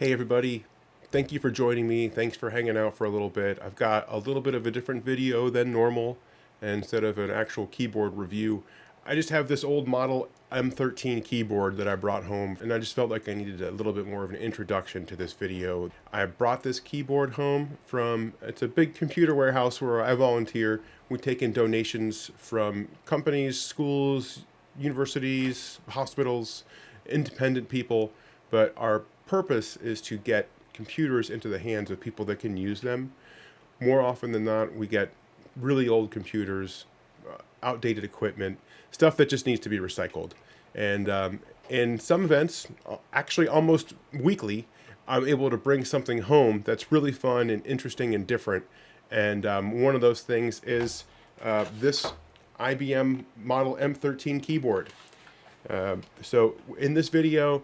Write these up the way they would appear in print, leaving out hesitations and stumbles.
Hey everybody, thank you for joining me. Thanks for hanging out for a little bit. I've got a little bit of a different video than normal. And instead of an actual keyboard review, I just have this old model M13 keyboard that I brought home, and I just felt like I needed a little bit more of an introduction to this video. I brought this keyboard home from, it's a big computer warehouse where I volunteer. We take in donations from companies, schools, universities, hospitals, independent people, but our purpose is to get computers into the hands of people that can use them. More often than not, we get really old computers, outdated equipment, stuff that just needs to be recycled. And in some events, actually almost weekly, I'm able to bring something home that's really fun and interesting and different. And one of those things is this IBM Model M13 keyboard. So in this video,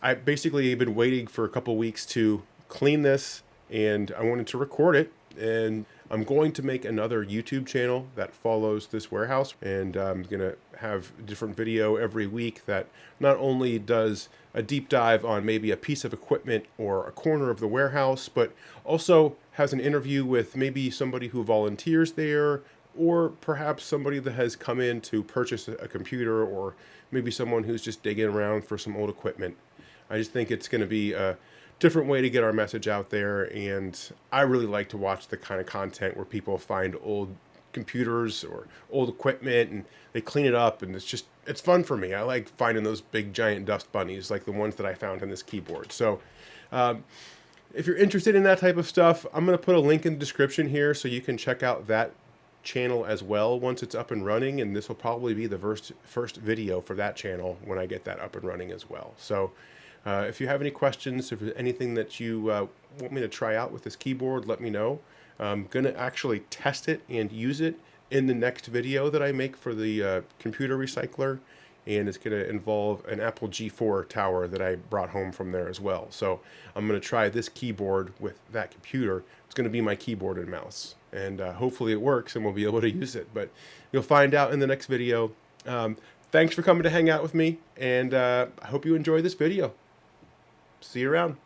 I basically have been waiting for a couple weeks to clean this, and I wanted to record it. And I'm going to make another YouTube channel that follows this warehouse, and I'm gonna have a different video every week that not only does a deep dive on maybe a piece of equipment or a corner of the warehouse, but also has an interview with maybe somebody who volunteers there, or perhaps somebody that has come in to purchase a computer, or maybe someone who's just digging around for some old equipment. I just think it's going to be a different way to get our message out there, and I really like to watch the kind of content where people find old computers or old equipment and they clean it up, and it's fun for me. I like finding those big giant dust bunnies like the ones that I found on this keyboard. So if you're interested in that type of stuff, I'm going to put a link in the description here so you can check out that channel as well once it's up and running, and this will probably be the first video for that channel when I get that up and running as well. So if you have any questions, if there's anything that you want me to try out with this keyboard, let me know. I'm going to actually test it and use it in the next video that I make for the computer recycler, and it's going to involve an Apple G4 tower that I brought home from there as well. So I'm going to try this keyboard with that computer. It's going to be my keyboard and mouse, and hopefully it works and we'll be able to use it, but you'll find out in the next video. Thanks for coming to hang out with me, and I hope you enjoy this video. See you around.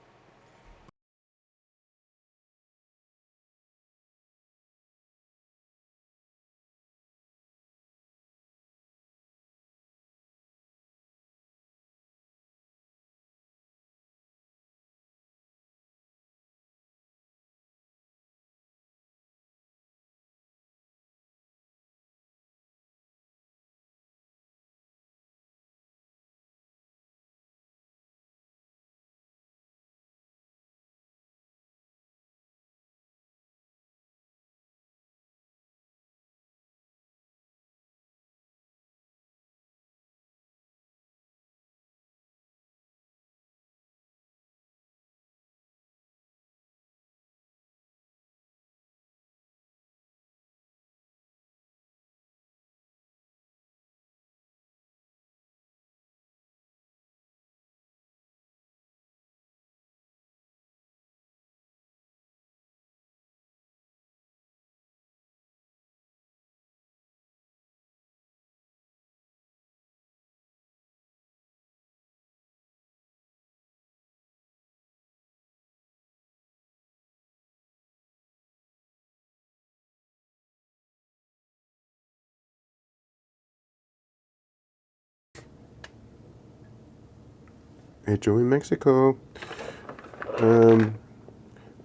Hey, Joey, Mexico.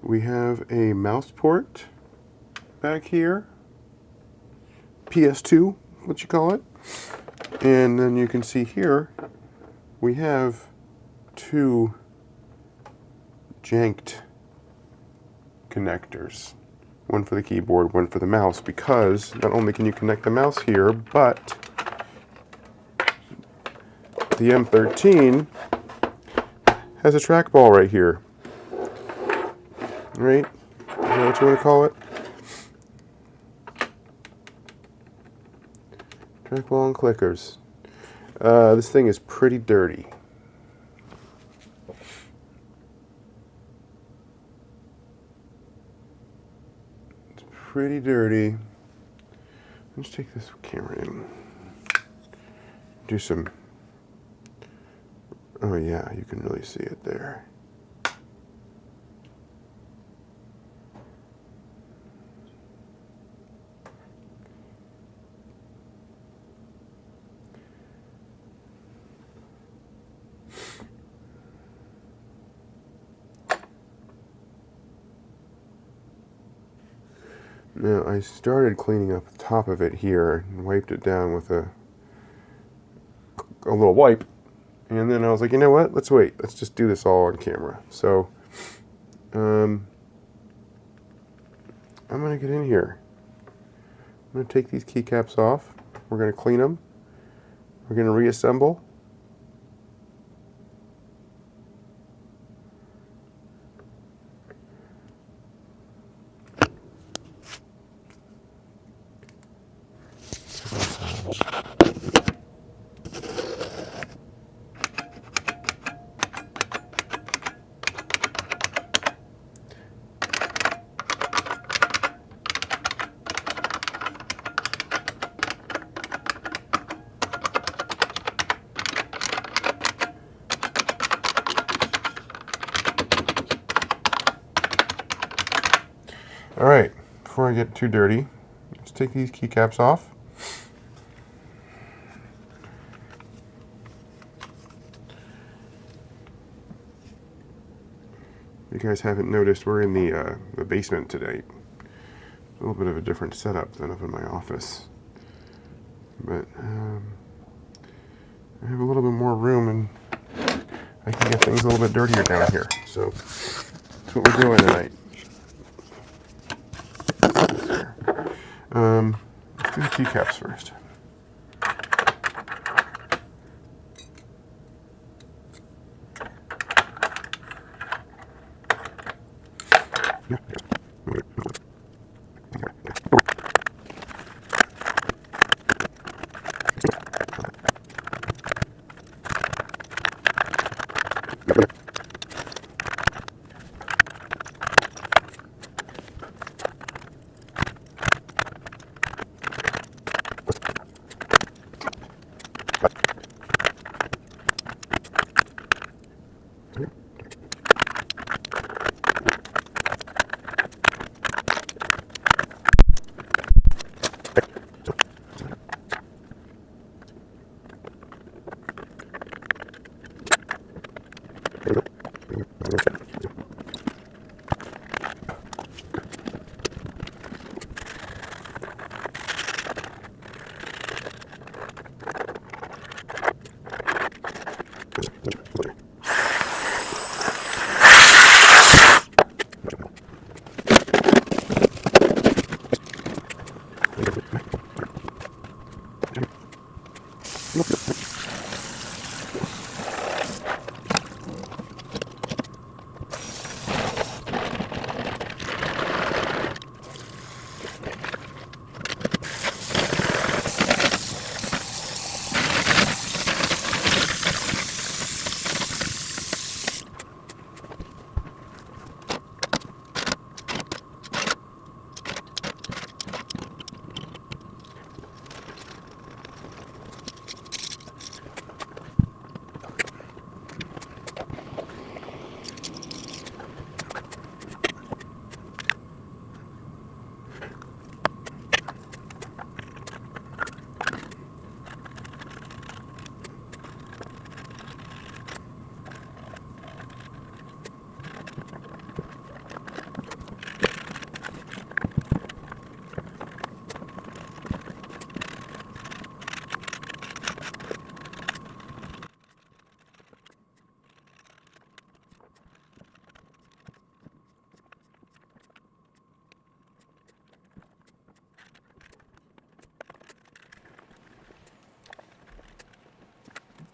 We have a mouse port back here. PS2, what you call it. And then you can see here, we have two janked connectors. One for the keyboard, one for the mouse, because not only can you connect the mouse here, but the M13 has a trackball right here. Right? Is that what you want to call it? Trackball and clickers. This thing is pretty dirty. It's pretty dirty. Let's take this camera in. Do some... Oh yeah, you can really see it there. Now I started cleaning up the top of it here and wiped it down with a little wipe, and then I was like, you know what? Let's wait. Let's just do this all on camera. So I'm gonna get in here. I'm gonna take these keycaps off. We're gonna clean them. We're gonna reassemble. Alright, before I get too dirty, let's take these keycaps off. If you guys haven't noticed, we're in the basement today. A little bit of a different setup than up in my office. But I have a little bit more room and I can get things a little bit dirtier down here. So that's what we're doing tonight. Let's do the keycaps first.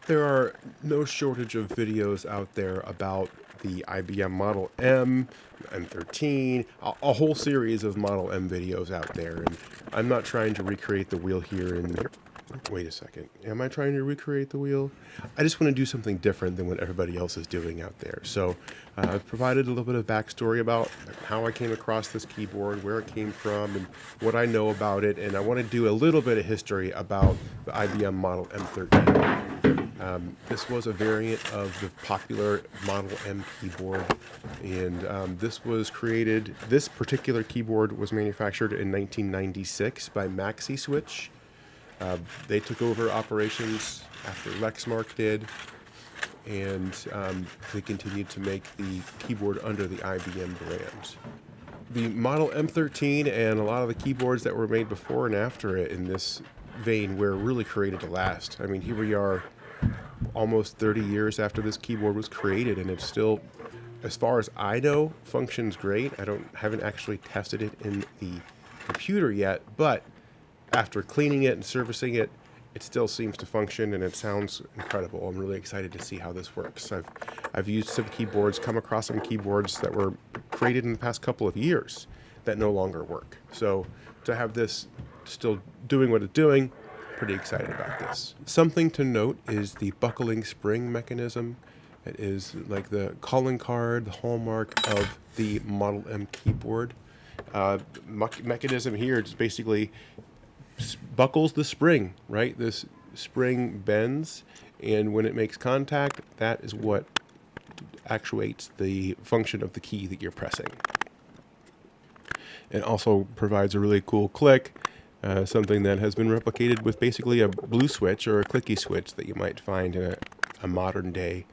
There are no shortage of videos out there about the IBM Model M, M13, a whole series of Model M videos out there. And I'm not trying to recreate the wheel here. And wait a second, am I trying to recreate the wheel? I just want to do something different than what everybody else is doing out there. So I've provided a little bit of backstory about how I came across this keyboard, where it came from, and what I know about it. And I want to do a little bit of history about the IBM Model M13. This was a variant of the popular Model M keyboard, and this particular keyboard was manufactured in 1996 by Maxi Switch. They took over operations after Lexmark did, and they continued to make the keyboard under the IBM brand. The Model M13 and a lot of the keyboards that were made before and after it in this vein were really created to last. I mean, here we are almost 30 years after this keyboard was created, and it's still, as far as I know, functions great. Haven't actually tested it in the computer yet, but after cleaning it and servicing it, it still seems to function and it sounds incredible. I'm really excited to see how this works. I've used some keyboards, come across some keyboards that were created in the past couple of years that no longer work. So to have this still doing what it's doing, pretty excited about this. Something to note is the buckling spring mechanism. It is like the calling card, the hallmark of the Model M keyboard. Mechanism here just basically buckles the spring, right? This spring bends, and when it makes contact, that is what actuates the function of the key that you're pressing. It also provides a really cool click, something that has been replicated with basically a blue switch or a clicky switch that you might find in a modern day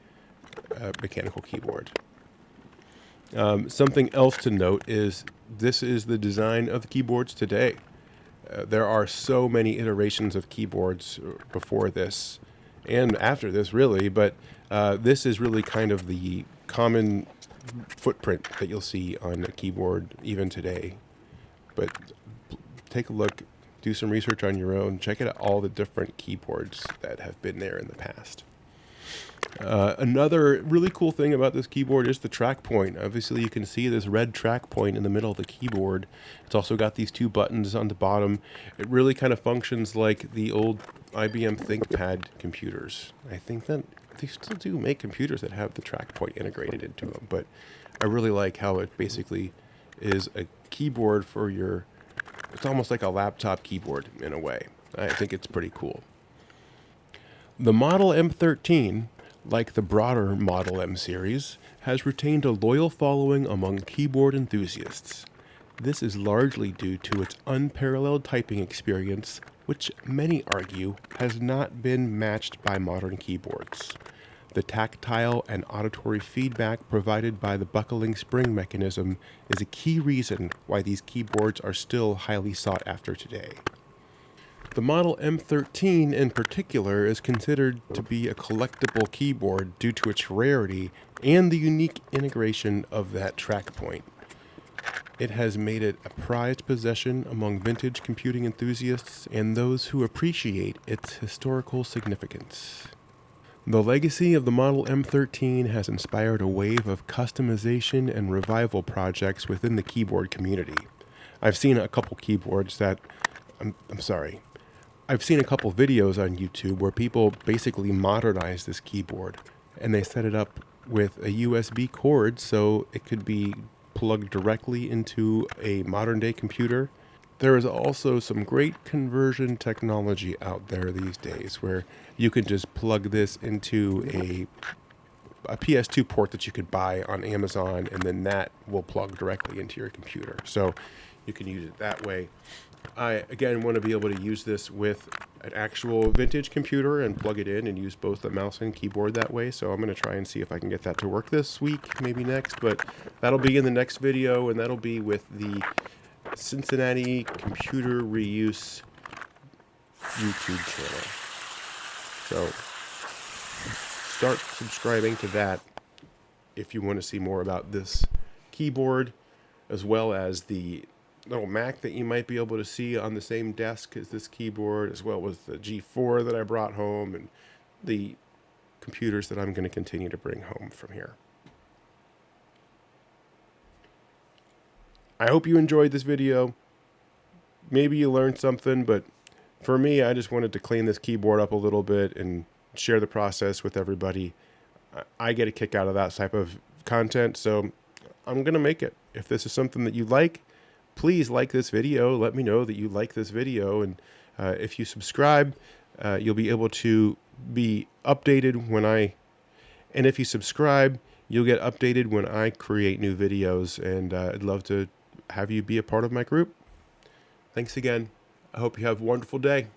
mechanical keyboard. Something else to note is this is the design of the keyboards today. There are so many iterations of keyboards before this and after this, really, but this is really kind of the common footprint that you'll see on a keyboard even today. But take a look, do some research on your own, check out all the different keyboards that have been there in the past. Another really cool thing about this keyboard is the track point. Obviously, you can see this red track point in the middle of the keyboard. It's also got these two buttons on the bottom. It really kind of functions like the old IBM ThinkPad computers. I think that they still do make computers that have the track point integrated into them, but I really like how it basically is a keyboard for it's almost like a laptop keyboard in a way. I think it's pretty cool. The Model M13, like the broader Model M series, has retained a loyal following among keyboard enthusiasts. This is largely due to its unparalleled typing experience, which many argue has not been matched by modern keyboards. The tactile and auditory feedback provided by the buckling spring mechanism is a key reason why these keyboards are still highly sought after today. The Model M13 in particular is considered to be a collectible keyboard due to its rarity and the unique integration of that track point. It has made it a prized possession among vintage computing enthusiasts and those who appreciate its historical significance. The legacy of the Model M13 has inspired a wave of customization and revival projects within the keyboard community. I've seen a couple keyboards that, I've seen a couple videos on YouTube where people basically modernize this keyboard and they set it up with a USB cord so it could be plugged directly into a modern day computer. There is also some great conversion technology out there these days where you can just plug this into a PS2 port that you could buy on Amazon, and then that will plug directly into your computer. So you can use it that way. I, again, want to be able to use this with an actual vintage computer and plug it in and use both the mouse and keyboard that way. So I'm going to try and see if I can get that to work this week, maybe next. But that'll be in the next video, and that'll be with the Cincinnati Computer Reuse YouTube channel. So start subscribing to that if you want to see more about this keyboard, as well as the little Mac that you might be able to see on the same desk as this keyboard, as well as the G4 that I brought home and the computers that I'm going to continue to bring home from here. I hope you enjoyed this video. Maybe you learned something, but for me, I just wanted to clean this keyboard up a little bit and share the process with everybody. I get a kick out of that type of content, so I'm going to make it. If this is something that you like, please like this video. Let me know that you like this video, and if you subscribe, you'll be able to be updated and if you subscribe, you'll get updated when I create new videos, and I'd love to have you be a part of my group. Thanks again. I hope you have a wonderful day.